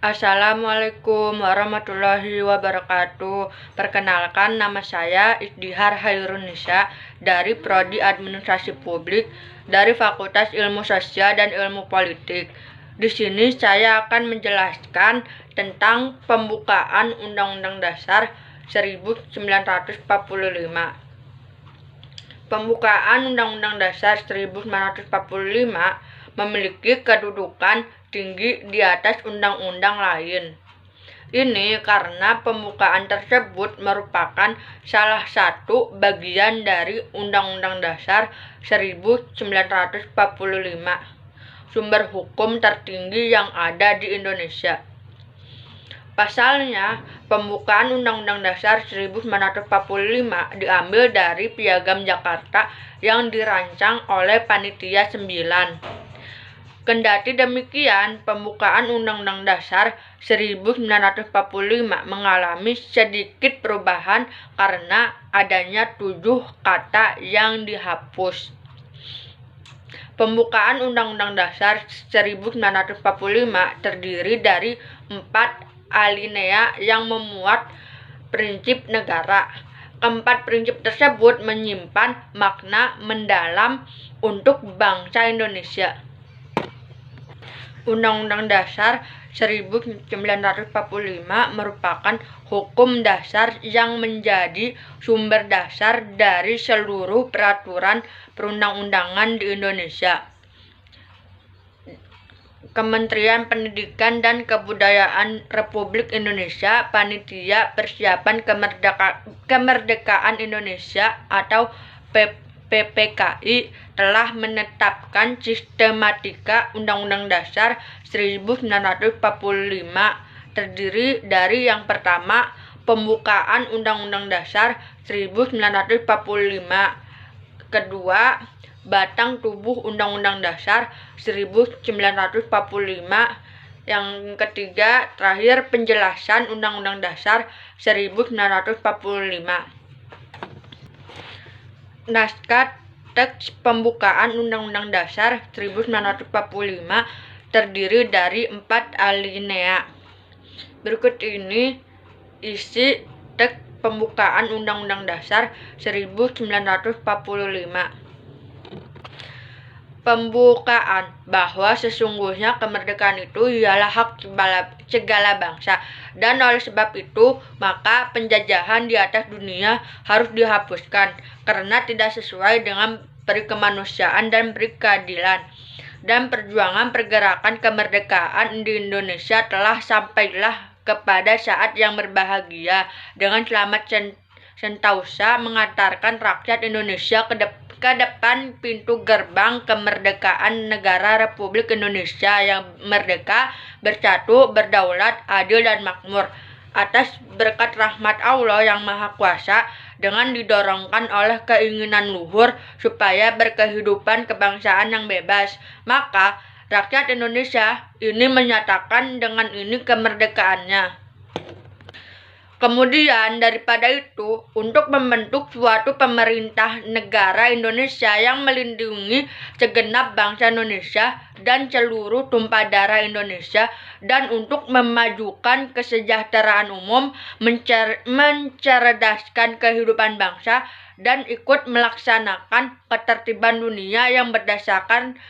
Assalamualaikum warahmatullahi wabarakatuh. Perkenalkan, nama saya Isdihar Hairunisa dari Prodi Administrasi Publik dari Fakultas Ilmu Sosial dan Ilmu Politik. Di sini saya akan menjelaskan tentang pembukaan Undang-Undang Dasar 1945. Pembukaan Undang-Undang Dasar 1945 memiliki kedudukan tinggi di atas undang-undang lain. Ini karena pembukaan tersebut merupakan salah satu bagian dari Undang-Undang Dasar 1945, sumber hukum tertinggi yang ada di Indonesia. Pasalnya, pembukaan Undang-Undang Dasar 1945 diambil dari Piagam Jakarta yang dirancang oleh Panitia 9. Kendati demikian, pembukaan Undang-Undang Dasar 1945 mengalami sedikit perubahan karena adanya 7 kata yang dihapus. Pembukaan Undang-Undang Dasar 1945 terdiri dari 4 alinea yang memuat prinsip negara. Keempat prinsip tersebut menyimpan makna mendalam untuk bangsa Indonesia. Undang-Undang Dasar 1945 merupakan hukum dasar yang menjadi sumber dasar dari seluruh peraturan perundang-undangan di Indonesia. Kementerian Pendidikan dan Kebudayaan Republik Indonesia, Panitia Persiapan Kemerdekaan Indonesia atau PPKI telah menetapkan sistematika Undang-Undang Dasar 1945 terdiri dari yang pertama, pembukaan Undang-Undang Dasar 1945, kedua, batang tubuh Undang-Undang Dasar 1945, yang ketiga, terakhir penjelasan Undang-Undang Dasar 1945. Naskah teks pembukaan Undang-Undang Dasar 1945 terdiri dari 4 alinea. Berikut ini isi teks pembukaan Undang-Undang Dasar 1945. Pembukaan bahwa sesungguhnya kemerdekaan itu ialah hak segala bangsa, dan oleh sebab itu maka penjajahan di atas dunia harus dihapuskan karena tidak sesuai dengan peri kemanusiaan dan peri keadilan. Dan perjuangan pergerakan kemerdekaan di Indonesia telah sampailah kepada saat yang berbahagia dengan selamat sentosa mengantarkan rakyat Indonesia ke depan pintu gerbang kemerdekaan negara Republik Indonesia yang merdeka, bersatu, berdaulat, adil, dan makmur. Atas berkat rahmat Allah yang Maha Kuasa, dengan didorongkan oleh keinginan luhur supaya berkehidupan kebangsaan yang bebas, maka rakyat Indonesia ini menyatakan dengan ini kemerdekaannya. Kemudian daripada itu, untuk membentuk suatu pemerintah negara Indonesia yang melindungi segenap bangsa Indonesia dan seluruh tumpah darah Indonesia, dan untuk memajukan kesejahteraan umum, mencerdaskan kehidupan bangsa, dan ikut melaksanakan ketertiban dunia yang berdasarkan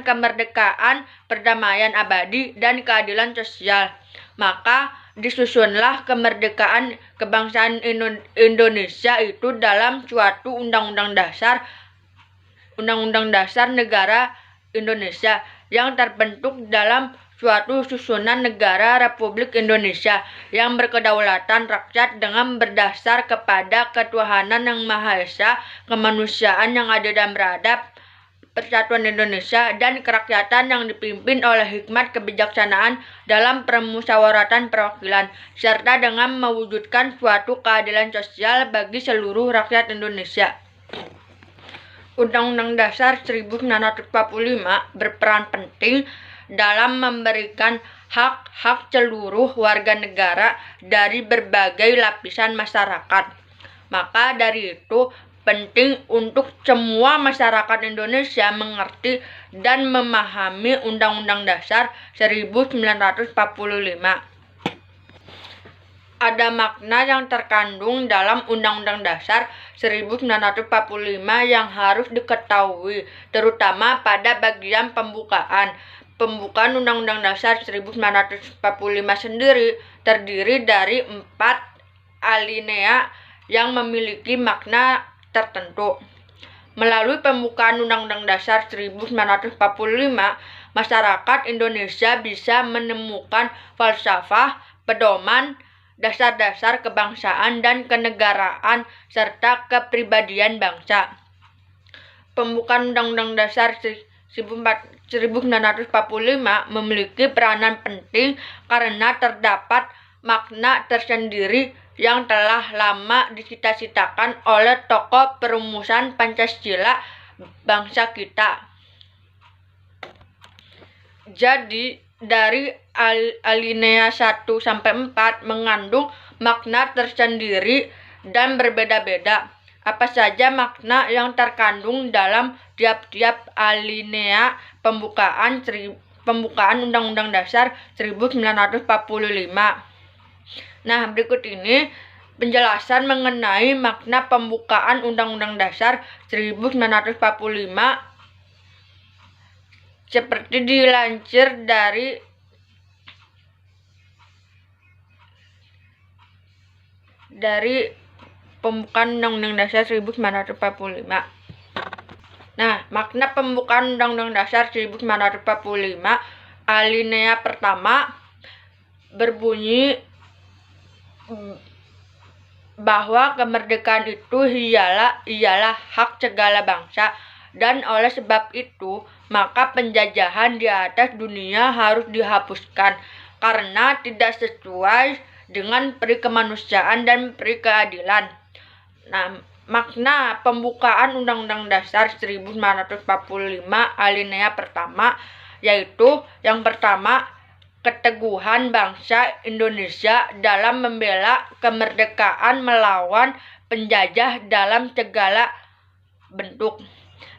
kemerdekaan, perdamaian abadi, dan keadilan sosial. Maka disusunlah kemerdekaan kebangsaan Indonesia itu dalam suatu Undang-Undang Dasar Negara Indonesia yang terbentuk dalam suatu susunan negara Republik Indonesia yang berkedaulatan rakyat dengan berdasar kepada ketuhanan yang Maha Esa, kemanusiaan yang adil dan beradab, persatuan Indonesia, dan kerakyatan yang dipimpin oleh hikmat kebijaksanaan dalam permusyawaratan perwakilan, serta dengan mewujudkan suatu keadilan sosial bagi seluruh rakyat Indonesia. Undang-Undang Dasar 1945 berperan penting dalam memberikan hak-hak seluruh warga negara dari berbagai lapisan masyarakat. Maka dari itu, penting untuk semua masyarakat Indonesia mengerti dan memahami Undang-Undang Dasar 1945. Ada makna yang terkandung dalam Undang-Undang Dasar 1945 yang harus diketahui, terutama pada bagian pembukaan. Pembukaan Undang-Undang Dasar 1945 sendiri terdiri dari 4 alinea yang memiliki makna tertentu. Melalui pembukaan Undang-Undang Dasar 1945, masyarakat Indonesia bisa menemukan falsafah, pedoman, dasar-dasar kebangsaan dan kenegaraan, serta kepribadian bangsa. Pembukaan Undang-Undang Dasar 1945 memiliki peranan penting karena terdapat makna tersendiri yang telah lama dicita-citakan oleh tokoh perumusan Pancasila bangsa kita. Jadi, dari alinea 1-4 mengandung makna tersendiri dan berbeda-beda. Apa saja makna yang terkandung dalam tiap-tiap alinea pembukaan Undang-Undang Dasar 1945. Nah, berikut ini penjelasan mengenai makna pembukaan Undang-Undang Dasar 1945 seperti dilansir dari pembukaan Undang-Undang Dasar 1945. Nah, makna pembukaan Undang-Undang Dasar 1945 alinea pertama berbunyi bahwa kemerdekaan itu ialah hak segala bangsa, dan oleh sebab itu maka penjajahan di atas dunia harus dihapuskan karena tidak sesuai dengan peri kemanusiaan dan peri keadilan. Nah, makna pembukaan Undang-Undang Dasar 1945 alinea pertama yaitu yang pertama, keteguhan bangsa Indonesia dalam membela kemerdekaan melawan penjajah dalam segala bentuk.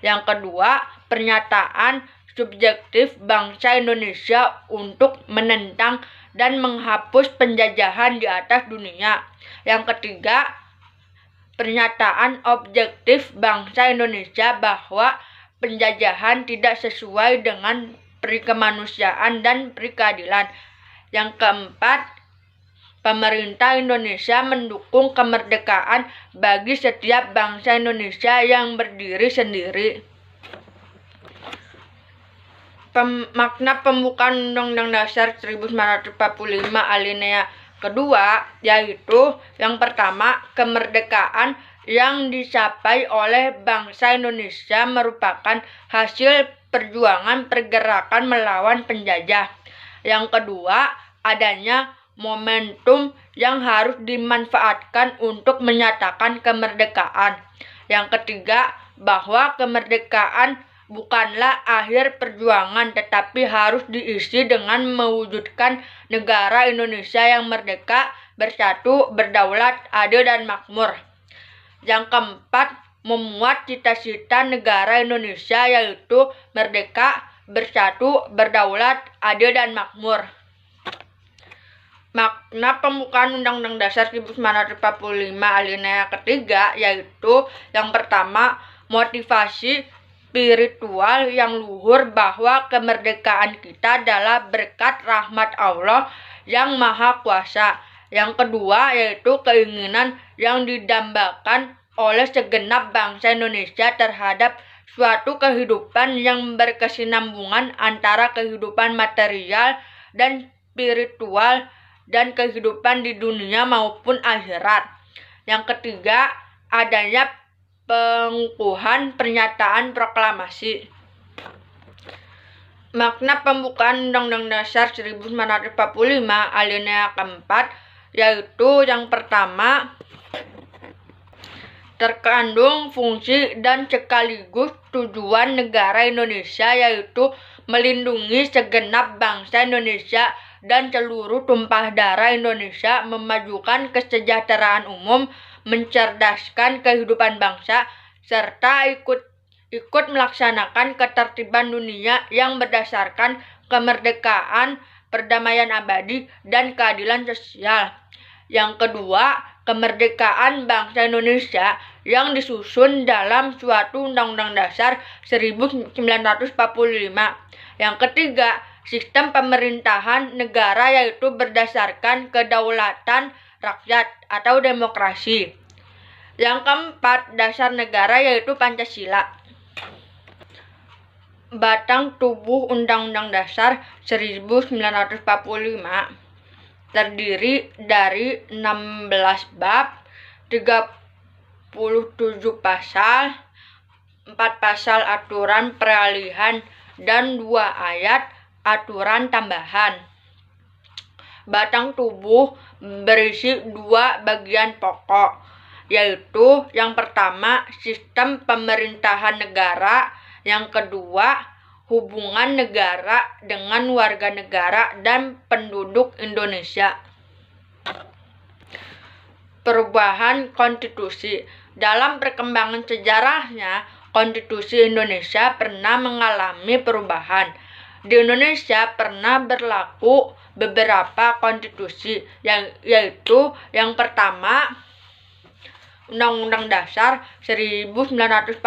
Yang kedua, pernyataan subjektif bangsa Indonesia untuk menentang dan menghapus penjajahan di atas dunia. Yang ketiga, pernyataan objektif bangsa Indonesia bahwa penjajahan tidak sesuai dengan peri kemanusiaan dan peri keadilan. Yang keempat, pemerintah Indonesia mendukung kemerdekaan bagi setiap bangsa Indonesia yang berdiri sendiri. Makna pembukaan Undang-Undang Dasar 1945 alinea kedua yaitu yang pertama, kemerdekaan yang dicapai oleh bangsa Indonesia merupakan hasil perjuangan pergerakan melawan penjajah. Yang kedua, adanya momentum yang harus dimanfaatkan untuk menyatakan kemerdekaan. Yang ketiga, bahwa kemerdekaan bukanlah akhir perjuangan tetapi harus diisi dengan mewujudkan negara Indonesia yang merdeka, bersatu, berdaulat, adil dan makmur. Yang keempat, memuat cita-cita negara Indonesia yaitu merdeka, bersatu, berdaulat, adil dan makmur. Makna pembukaan Undang-Undang Dasar 1945 alinea ketiga yaitu yang pertama, motivasi spiritual yang luhur bahwa kemerdekaan kita adalah berkat rahmat Allah yang Maha Kuasa. Yang kedua yaitu keinginan yang didambakan oleh segenap bangsa Indonesia terhadap suatu kehidupan yang berkesinambungan antara kehidupan material dan spiritual dan kehidupan di dunia maupun akhirat. Yang ketiga, adanya pengukuhan pernyataan proklamasi. Makna pembukaan Undang-Undang Dasar 1945 alinea keempat yaitu yang pertama, terkandung fungsi dan sekaligus tujuan negara Indonesia yaitu melindungi segenap bangsa Indonesia dan seluruh tumpah darah Indonesia, memajukan kesejahteraan umum, mencerdaskan kehidupan bangsa, serta ikut melaksanakan ketertiban dunia yang berdasarkan kemerdekaan, perdamaian abadi, dan keadilan sosial. Yang kedua, kemerdekaan bangsa Indonesia yang disusun dalam suatu Undang-Undang Dasar 1945. Yang ketiga, sistem pemerintahan negara yaitu berdasarkan kedaulatan rakyat atau demokrasi. Yang keempat, dasar negara yaitu Pancasila. Batang tubuh Undang-Undang Dasar 1945 terdiri dari 16 bab, 37 pasal, 4 pasal aturan peralihan, dan 2 ayat aturan tambahan. Batang tubuh berisi 2 bagian pokok, yaitu yang pertama sistem pemerintahan negara, yang kedua hubungan negara dengan warga negara dan penduduk Indonesia. Perubahan konstitusi. Dalam perkembangan sejarahnya, konstitusi Indonesia pernah mengalami perubahan. Di Indonesia pernah berlaku beberapa konstitusi, yaitu yang pertama Undang-Undang Dasar 1945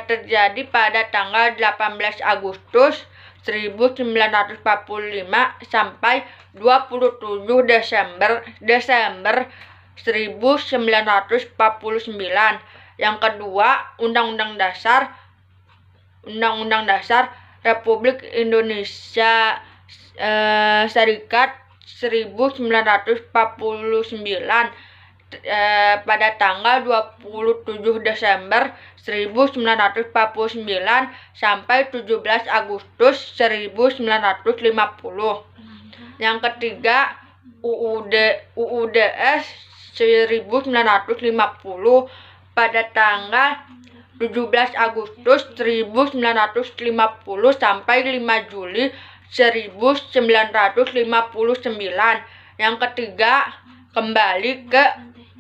terjadi pada tanggal 18 Agustus 1945 sampai 27 Desember 1949. Yang kedua, Undang-Undang Dasar Republik Indonesia Serikat 1949 pada tanggal 27 Desember 1949 sampai 17 Agustus 1950. Yang ketiga, UUDS 1950 pada tanggal 17 Agustus 1950 sampai 5 Juli 1959. Yang ketiga, kembali ke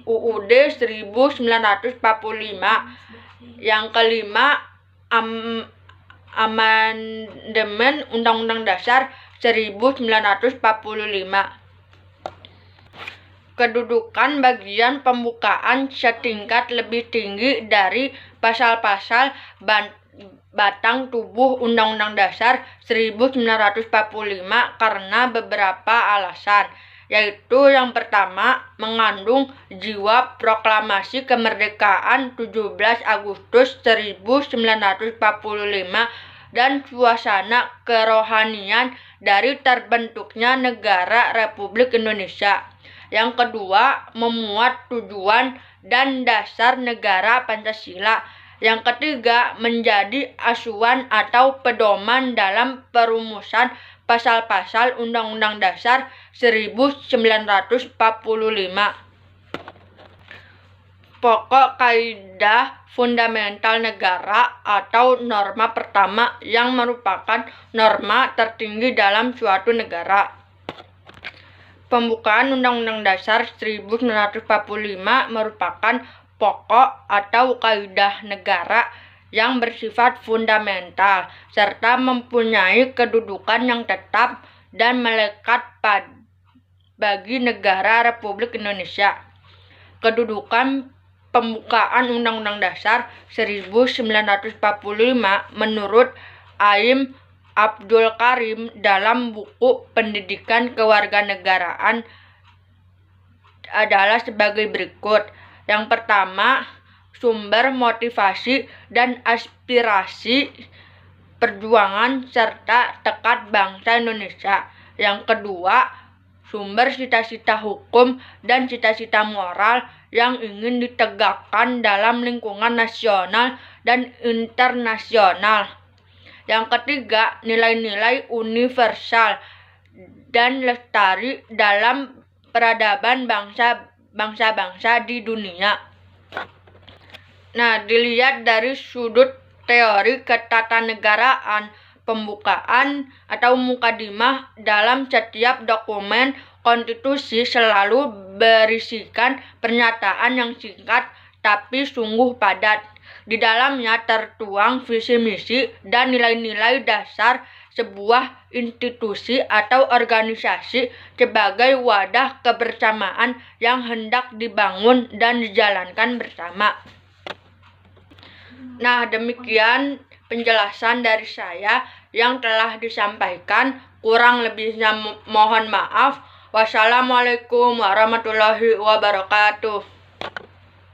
UUD 1945. Yang kelima, amandemen Undang-Undang Dasar 1945. Kedudukan bagian pembukaan setingkat lebih tinggi dari pasal-pasal batang tubuh Undang-Undang Dasar 1945 karena beberapa alasan, yaitu yang pertama, mengandung jiwa proklamasi kemerdekaan 17 Agustus 1945 dan suasana kerohanian dari terbentuknya negara Republik Indonesia. Yang kedua, memuat tujuan dan dasar negara Pancasila. Yang ketiga, menjadi acuan atau pedoman dalam perumusan pasal-pasal Undang-Undang Dasar 1945. Pokok kaidah fundamental negara atau norma pertama yang merupakan norma tertinggi dalam suatu negara. Pembukaan Undang-Undang Dasar 1945 merupakan pokok atau kaidah negara yang bersifat fundamental serta mempunyai kedudukan yang tetap dan melekat bagi negara Republik Indonesia. Kedudukan pembukaan Undang-Undang Dasar 1945 menurut Aim Abdul Karim dalam buku Pendidikan Kewarganegaraan adalah sebagai berikut. Yang pertama, sumber motivasi dan aspirasi perjuangan serta tekad bangsa Indonesia. Yang kedua, sumber cita-cita hukum dan cita-cita moral yang ingin ditegakkan dalam lingkungan nasional dan internasional. Yang ketiga, nilai-nilai universal dan lestari dalam peradaban bangsa-bangsa di dunia. Nah, dilihat dari sudut teori ketatanegaraan, pembukaan atau mukadimah dalam setiap dokumen konstitusi selalu berisikan pernyataan yang singkat tapi sungguh padat. Di dalamnya tertuang visi misi dan nilai-nilai dasar sebuah institusi atau organisasi sebagai wadah kebersamaan yang hendak dibangun dan dijalankan bersama. Nah, demikian penjelasan dari saya yang telah disampaikan. Kurang lebihnya mohon maaf. Wassalamualaikum warahmatullahi wabarakatuh.